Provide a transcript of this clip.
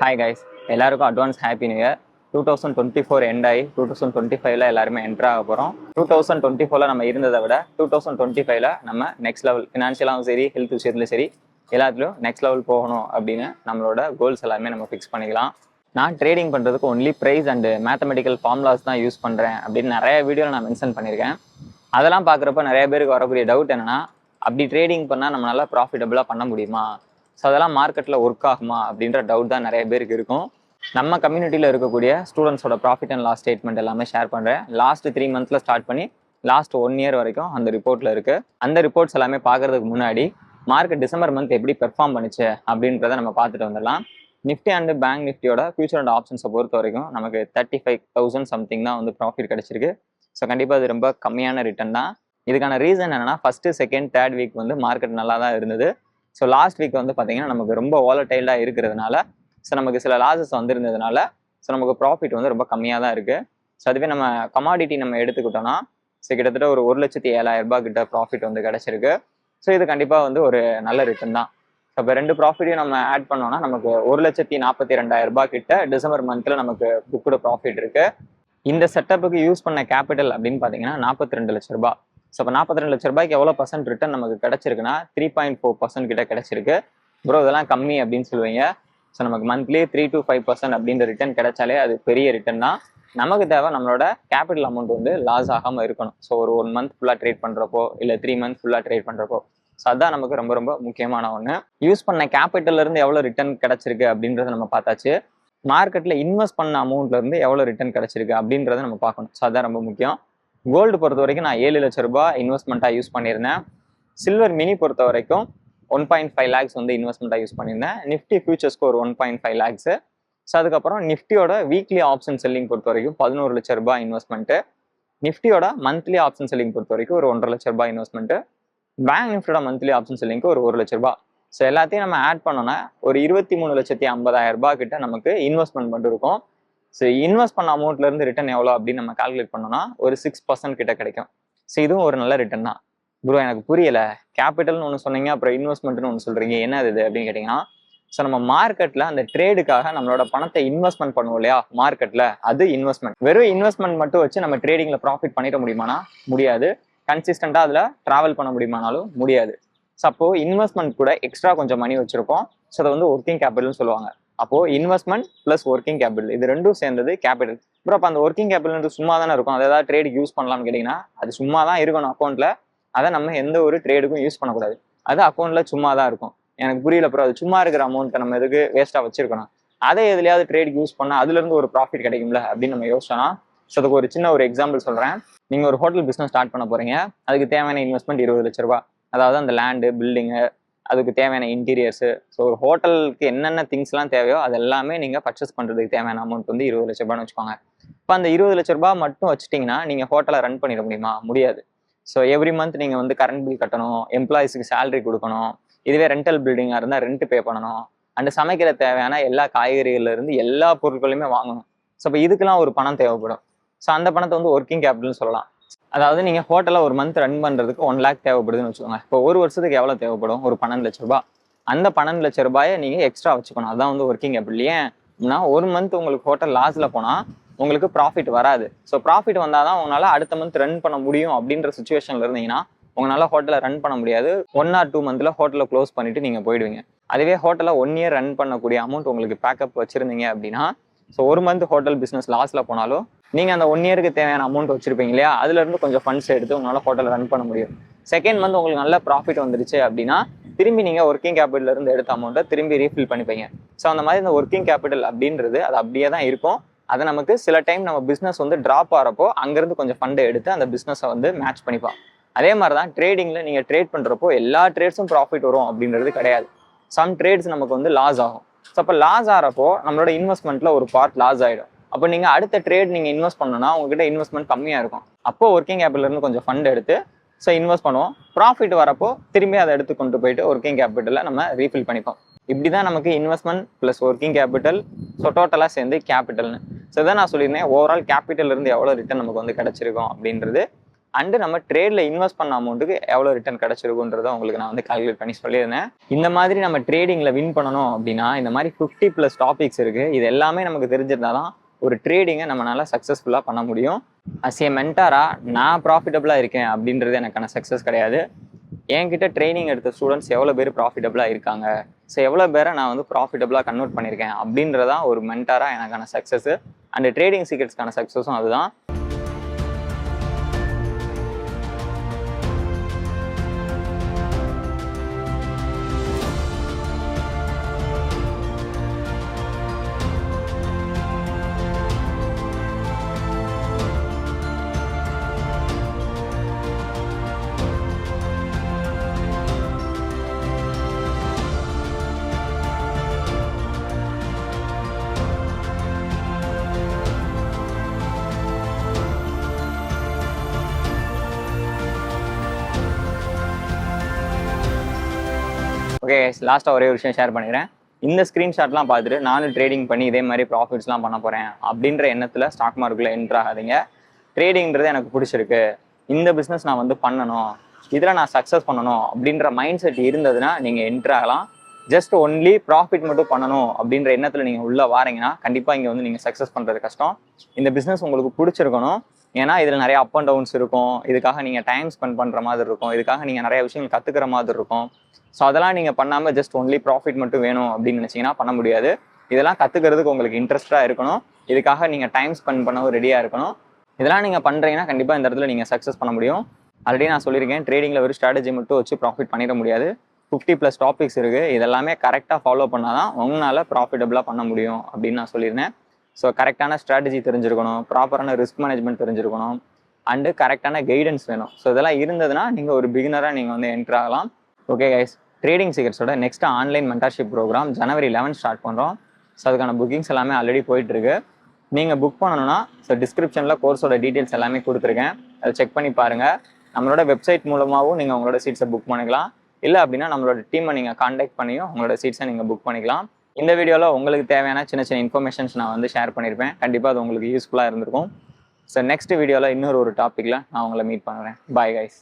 Hi guys, எல்லாருக்கும் advance happy new year. 2024 end ஆகி 2025ல எல்லாருமே என்ட்ரு ஆக போகிறோம். 2024ல நம்ம இருந்ததை விட 2025ல நம்ம நெக்ஸ்ட் லெவல் ஃபினான்ஷியலாகவும் சரி, ஹெல்த் விஷயத்துலையும் சரி, எல்லாத்துலையும் நெக்ஸ்ட் லெவல் போகணும் அப்படின்னு நம்மளோட கோல்ஸ் எல்லாமே நம்ம ஃபிக்ஸ் பண்ணிக்கலாம். நான் ட்ரேடிங் பண்ணுறதுக்கு only price and mathematical formulas தான் யூஸ் பண்ணுறேன் அப்படின்னு நிறைய வீடியோவில் நான் மென்ஷன் பண்ணியிருக்கேன். அதெல்லாம் பார்க்குறப்ப நிறைய பேருக்கு வரக்கூடிய டவுட் என்னென்னா, அப்படி ட்ரேடிங் பண்ணால் நம்ம நல்லா ப்ராஃபிட்டபுளாக பண்ண முடியுமா, ஸோ அதெல்லாம் மார்க்கெட்டில் ஒர்க் ஆகுமா அப்படின்ற டவுட் தான் நிறைய பேருக்கு இருக்கும். நம்ம கம்யூனிட்டியில் இருக்கக்கூடிய ஸ்டூடெண்ட்ஸோட ப்ராஃபிட் அண்ட் லாஸ் ஸ்டேட்மெண்ட் எல்லாமே ஷேர் பண்ணுறேன். லாஸ்ட் 3 மந்த்ஸில் ஸ்டார்ட் பண்ணி லாஸ்ட் 1 இயர் வரைக்கும் அந்த ரிப்போர்ட்டில் இருக்குது. அந்த ரிப்போர்ட்ஸ் எல்லாமே பார்க்குறதுக்கு முன்னாடி மார்க்கெட் டிசம்பர் மந்த் எப்படி பெர்ஃபார்ம் பண்ணிச்சு அப்படின்றத நம்ம பார்த்துட்டு வந்துடலாம். நிஃப்டி அண்ட் பேங்க் நிஃப்டியோட ஃபியூச்சர் அண்ட் ஆப்ஷன்ஸை பொறுத்த வரைக்கும் நமக்கு 35,000 சம்திங் தான் வந்து ப்ராஃபிட் கிடச்சிருக்கு. ஸோ கண்டிப்பாக அது ரொம்ப கம்மியான ரிட்டர்ன் தான். இதுக்கான ரீசன் என்னென்னா, ஃபஸ்ட்டு செகண்ட் தேர்ட் வீக் வந்து மார்க்கெட் நல்லா தான் இருந்தது. ஸோ லாஸ்ட் வீக் வந்து பார்த்தீங்கன்னா நமக்கு ரொம்ப வாலடைலாக இருக்கிறதுனால, ஸோ நமக்கு சில லாஸஸ் வந்துருந்ததுனால, ஸோ நமக்கு ப்ராஃபிட் வந்து ரொம்ப கம்மியாக தான் இருக்குது. ஸோ அதுவே நம்ம கமாடிட்டி நம்ம எடுத்துக்கிட்டோம்னா, ஸோ கிட்டத்தட்ட ஒரு 1,07,000 கிட்ட ப்ராஃபிட் வந்து கிடச்சிருக்கு. ஸோ இது கண்டிப்பாக வந்து ஒரு நல்ல ரிட்டர்ன் தான். ஸோ இப்போ 2 ப்ராஃபிட்டையும் நம்ம ஆட் பண்ணோம்னா நமக்கு 1,42,000 கிட்ட டிசம்பர் மந்த்தில் நமக்கு புக்குடு ப்ராஃபிட் இருக்குது. இந்த செட்டப்புக்கு யூஸ் பண்ண கேபிட்டல் அப்படின்னு பார்த்தீங்கன்னா 42 லட்ச ரூபாய். ஸோ இப்போ 42 லட்ச ரூபாய்க்கு எவ்வளோ % ரிட்டர்ன் நமக்கு கிடச்சிருக்குன்னா 3.4% கிட்ட கிடச்சிருக்கு. ப்ரோ இதெல்லாம் கம்மி அப்படின்னு சொல்லுவீங்க. ஸோ நமக்கு மந்த்லி 3 to 5% அப்படின்ற ரிட்டர்ன் கிடைச்சாலே அது பெரிய ரிட்டர்ன் தான். நமக்கு தேவை நம்மளோட கேபிட்டல் அமௌண்ட் வந்து லாஸ் ஆகாமல் இருக்கணும். ஸோ ஒரு 1 மந்த் ஃபுல்லாக ட்ரேட் பண்ணுறப்போ இல்லை 3 மந்த் ஃபுல்லாக ட்ரேட் பண்ணுறப்போ, ஸோ அதுதான் நமக்கு ரொம்ப ரொம்ப முக்கியமான ஒன்று. யூஸ் பண்ண கேபிட்டல்லேருந்து எவ்வளோ ரிட்டர்ன் கிடச்சிருக்கு அப்படின்றத நம்ம பார்த்தாச்சு. மார்க்கெட்டில் இன்வெஸ்ட் பண்ண அமௌண்ட்லேருந்து எவ்வளோ ரிட்டர்ன் கிடச்சிருக்கு அப்படின்றத நம்ம பார்க்கணும். ஸோ அதுதான் ரொம்ப முக்கியம். கோல்டு பொறுத்த வரைக்கும் நான் 7 லட்ச ரூபாய் இன்வெஸ்ட்மெண்ட்டாக யூஸ் பண்ணியிருந்தேன். சில்வர் மினி பொறுத்த வரைக்கும் 1.5 லேக்ஸ் வந்து இன்வெஸ்ட்மெண்ட்டாக யூஸ் பண்ணியிருந்தேன். நிஃப்டி ஃபியூச்சர்ஸ்க்கு ஒரு 1.5 லேக்ஸு. ஸோ அதுக்கப்புறம் நிஃப்டியோட வீக்லி ஆப்ஷன் செல்லிங் பொறுத்த வரைக்கும் 11 லட்ச ரூபாய் இன்வெஸ்ட்மெண்ட்டு. நிஃப்டியோட மந்த்லி ஆப்ஷன் செல்லிங் பொறுத்த வரைக்கும் ஒரு 1.5 லட்ச ரூபாய் இன்வெஸ்ட்மெண்ட்டு. பேங்க் நிஃப்டியோட மந்த்லி ஆப்ஷன் செல்லிங்க்கு ஒரு 1 லட்ச ரூபாய். ஸோ எல்லாத்தையும் நம்ம ஆட் பண்ணோன்னா ஒரு 23,50,000 கிட்ட நமக்கு இன்வெஸ்ட்மெண்ட் மட்டும் இருக்கும். ஸோ இன்வெஸ்ட் பண்ண அமௌண்ட்லேருந்து ரிட்டர்ன் எவ்வளோ அப்படின்னு நம்ம கால்குலேட் பண்ணோம்னா ஒரு 6% கிட்ட கிடைக்கும். ஸோ இதுவும் ஒரு நல்ல ரிட்டர்ன் தான். ப்ரோ எனக்கு புரியலை, கேபிட்டல்னு ஒன்று சொன்னீங்க, அப்புறம் இன்வெஸ்ட்மெண்ட்னு ஒன்று சொல்கிறீங்க, என்ன இது அப்படின்னு கேட்டிங்கன்னா, ஸோ நம்ம மார்க்கெட்டில் அந்த ட்ரேடுக்காக நம்மளோட பணத்தை இன்வெஸ்ட்மெண்ட் பண்ணுவோம் இல்லையா மார்க்கெட்டில், அது இன்வெஸ்ட்மெண்ட். வெறும் இன்வெஸ்ட்மெண்ட் மட்டும் வச்சு நம்ம ட்ரேடிங்கில் ப்ராஃபிட் பண்ணிட முடியுமானா முடியாது. கன்சிஸ்டண்ட்டாக அதில் ட்ராவல் பண்ண முடியுமானாலும் முடியாது. ஸோ அப்போது இன்வெஸ்ட்மெண்ட் கூட எக்ஸ்ட்ரா கொஞ்சம் மணி வச்சுருக்கோம். ஸோ அதை வந்து ஒர்க்கிங் கேபிட்டல்னு சொல்லுவாங்க. அப்போது இன்வெஸ்ட்மெண்ட் ப்ளஸ் ஒர்க்கிங் கேபிட்டல் இது ரெண்டும் சேர்ந்தது கேபிட்டல். அப்புறம் அப்போ அந்த ஒர்க்கிங் கேபிட்டல் சும்மா தானே இருக்கும், அதை ஏதாவது ட்ரேடுக்கு யூஸ் பண்ணலாம்னு கேட்டிங்கன்னா அது சும்மா தான் இருக்கணும் அக்கௌண்ட்டில். அதை நம்ம எந்த ஒரு ட்ரேடுக்கும் யூஸ் பண்ணக்கூடாது. அது அக்கௌண்ட்டில் சும்மா தான் இருக்கும். எனக்கு புரியல அப்புறம் அது சும்மா இருக்கிற அமௌண்ட்டை நம்ம எதுக்கு வேஸ்ட்டாக வச்சிருக்கணும், அதை எதுலையாவது ட்ரேடுக்கு யூஸ் பண்ணால் அதுலேருந்து ஒரு ப்ராஃபிட் கிடைக்கும்ல அப்படின்னு நம்ம யோசிச்சோன்னா, ஸோ அதுக்கு ஒரு சின்ன ஒரு எக்ஸாம்பிள் சொல்கிறேன். நீங்கள் ஒரு ஹோட்டல் பிஸ்னஸ் ஸ்டார்ட் பண்ண போகிறீங்க. அதுக்கு தேவையான இன்வெஸ்ட்மெண்ட் 20 லட்ச ரூபா. அதாவது அந்த லேண்டு, பில்டிங்கு, அதுக்கு தேவையான இன்டீரியர்ஸு, ஸோ ஒரு ஹோட்டலுக்கு என்னென்ன திங்ஸ்லாம் தேவையோ அது எல்லாமே நீங்கள் பர்ச்சேஸ் பண்ணுறதுக்கு தேவையான அமௌண்ட் வந்து 20 லட்ச ரூபான்னு வச்சுக்கோங்க. இப்போ அந்த 20 லட்ச ரூபா மட்டும் வச்சுட்டிங்கன்னா நீங்கள் ஹோட்டலை ரன் பண்ணிட முடியுமா? முடியாது. ஸோ எவ்ரி மந்த் நீங்கள் வந்து கரண்ட் பில் கட்டணும், எம்ப்ளாயிஸுக்கு சேலரி கொடுக்கணும், இதுவே ரெண்டல் பில்டிங்காக இருந்தால் ரெண்ட் பே பண்ணணும், அண்ட் சமைக்கிற தேவையான எல்லா காய்கறிகள்லேருந்து எல்லா பொருட்களையுமே வாங்கணும். ஸோ இப்போ இதுக்கெல்லாம் ஒரு பணம் தேவைப்படும். ஸோ அந்த பணத்தை வந்து ஒர்க்கிங் கேபிட்டல்னு சொல்லலாம். அதாவது நீங்கள் ஹோட்டலில் ஒரு மந்த் ரன் பண்ணுறதுக்கு 1 லேக் தேவைப்படுதுன்னு வச்சுக்கோங்க. இப்போ ஒரு வருஷத்துக்கு எவ்வளோ தேவைப்படும்? ஒரு 12 லட்ச ரூபா. அந்த 12 லட்ச ரூபாயை நீங்கள் எக்ஸ்ட்ரா வச்சுக்கணும். அதுதான் வந்து ஒர்க்கிங் கேபிட்டல். ஏன்னா ஒரு மந்த் உங்களுக்கு ஹோட்டல் லாஸில் போனால் உங்களுக்கு ப்ராஃபிட் வராது. ஸோ ப்ராஃபிட் வந்தால் தான் உங்களால் அடுத்த மந்த் ரன் பண்ண முடியும் அப்படின்ற சுச்சுவேஷனில் இருந்தீங்கன்னா உங்களால் ஹோட்டலை ரன் பண்ண முடியாது. 1 or 2 மந்தில் ஹோட்டலை க்ளோஸ் பண்ணிவிட்டு நீங்கள் போயிடுவீங்க. அதுவே ஹோட்டலை 1 இயர் ரன் பண்ணக்கூடிய அமௌண்ட் உங்களுக்கு பேக்கப் வச்சுருந்தீங்க அப்படின்னா, ஸோ ஒரு மந்த் ஹோட்டல் பிஸ்னஸ் லாஸில் போனாலும் நீங்கள் அந்த 1 இயருக்கு தேவையான அமௌண்ட் வச்சுருப்பீங்க இல்லையா, அதுலேருந்து கொஞ்சம் ஃபண்ட்ஸ் எடுத்து உங்களால் ஹோட்டல் ரன் பண்ண முடியும். செகண்ட் மந்த் உங்களுக்கு நல்ல ப்ராஃபிட் வந்துருச்சு அப்படின்னா திரும்பி நீங்கள் ஒர்க்கிங் கேபிட்டலேருந்து எடுத்த அமௌண்ட்டை திரும்பி ரீஃபில் பண்ணிப்பீங்க. ஸோ அந்த மாதிரி இந்த ஒர்க்கிங் கேபிட்டல் அப்படின்றது அது அப்படியே தான் இருக்கும். அதை நமக்கு சில டைம் நம்ம பிஸ்னஸ் வந்து ட்ராப் ஆகிறப்போ அங்கேருந்து கொஞ்சம் ஃபண்டை எடுத்து அந்த பிஸ்னஸை வந்து மேட்ச் பண்ணிப்போம். அதே மாதிரி தான் ட்ரேடிங்கில் நீங்கள் ட்ரேட் பண்ணுறப்போ எல்லா ட்ரேட்ஸும் ப்ராஃபிட் வரும் அப்படின்றது கிடையாது. சம் ட்ரேட்ஸ் நமக்கு வந்து லாஸ் ஆகும். ஸோ அப்போ லாஸ் ஆகிறப்போ நம்மளோட இன்வெஸ்ட்மெண்ட்டில் ஒரு பார்ட் லாஸ் ஆகிடும். அப்போ நீங்கள் அடுத்த ட்ரேட் நீங்கள் இன்வெஸ்ட் பண்ணணும்னா உங்ககிட்ட இன்வெஸ்ட்மெண்ட் கம்மியாக இருக்கும். அப்போ ஒர்க்கிங் கேபிட்டலேருந்து கொஞ்சம் ஃபண்ட் எடுத்து ஸோ இன்வெஸ்ட் பண்ணுவோம். ப்ராஃபிட் வரப்போ திரும்பி அதை எடுத்து கொண்டு போயிட்டு ஒர்க்கிங் கேபிட்டலில் நம்ம ரீஃபில் பண்ணிப்போம். இப்படி தான் நமக்கு investment plus working capital so டோட்டலாக சேர்ந்து கேபிட்டல்னு. ஸோ இதான் நான் சொல்லியிருந்தேன், ஓவரால் கேபிட்டல்லேருந்து எவ்வளோ ரிட்டர்ன் நமக்கு வந்து கிடச்சிருக்கும் அப்படின்றது. அண்டு நம்ம ட்ரேடில் இன்வெஸ்ட் பண்ண அமௌண்ட்டுக்கு எவ்வளோ ரிட்டர்ன் கிடச்சிருக்குன்றதை உங்களுக்கு நான் வந்து கால்குலேட் பண்ணி சொல்லியிருந்தேன். இந்த மாதிரி நம்ம ட்ரேடிங்கில் வின் பண்ணணும் அப்படின்னா இந்த மாதிரி 50+ டாபிக்ஸ் இருக்குது. இது எல்லாமே நமக்கு தெரிஞ்சிருந்தால் தான் ஒரு ட்ரேடிங்கை நம்மளால சக்ஸஸ்ஃபுல்லாக பண்ண முடியும். அஸ் ஏ மென்டாராக நான் ப்ராஃபிட்டபுளாக இருக்கேன் அப்படின்றது எனக்கான சக்ஸஸ் கிடையாது. என்கிட்ட ட்ரைனிங் எடுத்த ஸ்டூடெண்ட்ஸ் எவ்வளோ பேர் ப்ராஃபிட்டபுளாக இருக்காங்க, ஸோ எவ்வளோ பேரை நான் வந்து ப்ராஃபிட்டபுளாக கன்வெர்ட் பண்ணியிருக்கேன் அப்படின்றதான் ஒரு மென்டாராக எனக்கான சக்ஸஸ். அண்ட் ட்ரேடிங் சீக்ரெட்ஸ்க்கான சக்ஸஸும் அதுதான். ஓகே, லாஸ்ட்டாக ஒரே ஒரு விஷயம் ஷேர் பண்ணிக்கிறேன். இந்த ஸ்க்ரீன்ஷாட்லாம் பார்த்துட்டு நானும் ட்ரேடிங் பண்ணி இதே மாதிரி ப்ராஃபிட்ஸ்லாம் பண்ண போகிறேன் அப்படின்ற எண்ணத்தில் ஸ்டாக் மார்க்கெட்டில் என்ட்ரு ஆகாதீங்க. ட்ரேடிங்கிறது எனக்கு பிடிச்சிருக்கு, இந்த பிஸ்னஸ் நான் வந்து பண்ணணும், இதில் நான் சக்ஸஸ் பண்ணணும் அப்படின்ற மைண்ட் செட் இருந்ததுன்னா நீங்கள் என்ட்ரு ஆகலாம். ஜஸ்ட் ஒன்லி ப்ராஃபிட் மட்டும் பண்ணணும் அப்படின்ற எண்ணத்தில் நீங்கள் உள்ளே வாரீங்கன்னா கண்டிப்பாக இங்கே வந்து நீங்கள் சக்ஸஸ் பண்ணுறது கஷ்டம். இந்த பிஸ்னஸ் உங்களுக்கு பிடிச்சிருக்கணும். ஏன்னா இதில் நிறைய அப் அண்ட் டவுன்ஸ் இருக்கும், இதுக்காக நீங்கள் டைம் ஸ்பெண்ட் பண்ணுற மாதிரி இருக்கும், இதுக்காக நீங்கள் நிறைய விஷயங்கள் கற்றுக்கிற மாதிரி இருக்கும். ஸோ அதெல்லாம் நீங்கள் பண்ணாமல் ஜஸ்ட் ஒன்லி ப்ராஃபிட் மட்டும் வேணும் அப்படின்னு நினச்சிங்கன்னா பண்ண முடியாது. இதெல்லாம் கற்றுக்கிறதுக்கு உங்களுக்கு இன்ட்ரெஸ்ட்டாக இருக்கணும், இதுக்காக நீங்கள் டைம் ஸ்பெண்ட் பண்ணவும் ரெடியாக இருக்கணும். இதெல்லாம் நீங்கள் பண்ணுறீங்கன்னா கண்டிப்பாக இந்த இடத்துல நீங்கள் சக்ஸஸ் பண்ண முடியும். ஆல்ரெடி நான் சொல்லியிருக்கேன், ட்ரேடிங்கில் ஒரு ஸ்ட்ராட்டஜி மட்டும் வச்சு ப்ராஃபிட் பண்ணிட முடியாது. 50+ டாபிக்ஸ் இருக்குது, இதெல்லாமே கரெக்டாக ஃபாலோ பண்ணால் தான் உங்களால் ப்ராஃபிட்டபுளாக பண்ண முடியும் அப்படின்னு நான் சொல்லியிருந்தேன். ஸோ கரெக்டான ஸ்ட்ராட்டஜி தெரிஞ்சிருக்கணும், ப்ராப்பரான ரிஸ்க் மேனேஜ்மெண்ட் தெரிஞ்சிருக்கணும், அண்டு கரெக்டான கைடன்ஸ் வேணும். ஸோ இதெல்லாம் இருந்ததுன்னா நீங்கள் ஒரு பிகினராக நீங்கள் வந்து என்ட்ரு ஆகலாம். ஓகே கைஸ், ட்ரேடிங் சீக்ரெட்ஸோட next online mentorship program January 11 start பண்ணுறோம். ஸோ அதுக்கான புக்கிங்ஸ் எல்லாமே ஆல்ரெடி போயிட்டுருக்கு. நீங்கள் புக் பண்ணணும்னா ஸோ டிஸ்கிரிப்ஷனில் கோர்ஸோட டீட்டெயில்ஸ் எல்லாமே கொடுத்துருக்கேன், அதை செக் பண்ணி பாருங்கள். நம்மளோட வெப்சைட் மூலமாகவும் நீங்கள் உங்களோட சீட்ஸை புக் பண்ணிக்கலாம். இல்லை அப்படின்னா நம்மளோட டீமை நீங்கள் கான்டாக்ட் பண்ணியும் உங்களோட சீட்ஸை நீங்கள் புக் பண்ணிக்கலாம். இந்த வீடியோவில் உங்களுக்கு தேவையான சின்ன சின்ன இன்ஃபர்மேஷன்ஸ் நான் வந்து ஷேர் பண்ணியிருப்பேன். கண்டிப்பாக அது உங்களுக்கு யூஸ்ஃபுல்லாக இருந்திருக்கும். ஸோ நெக்ஸ்ட் வீடியோவில் இன்னொரு டாப்பிக்கில் நான் உங்களை மீட் பண்ணுறேன். Bye guys.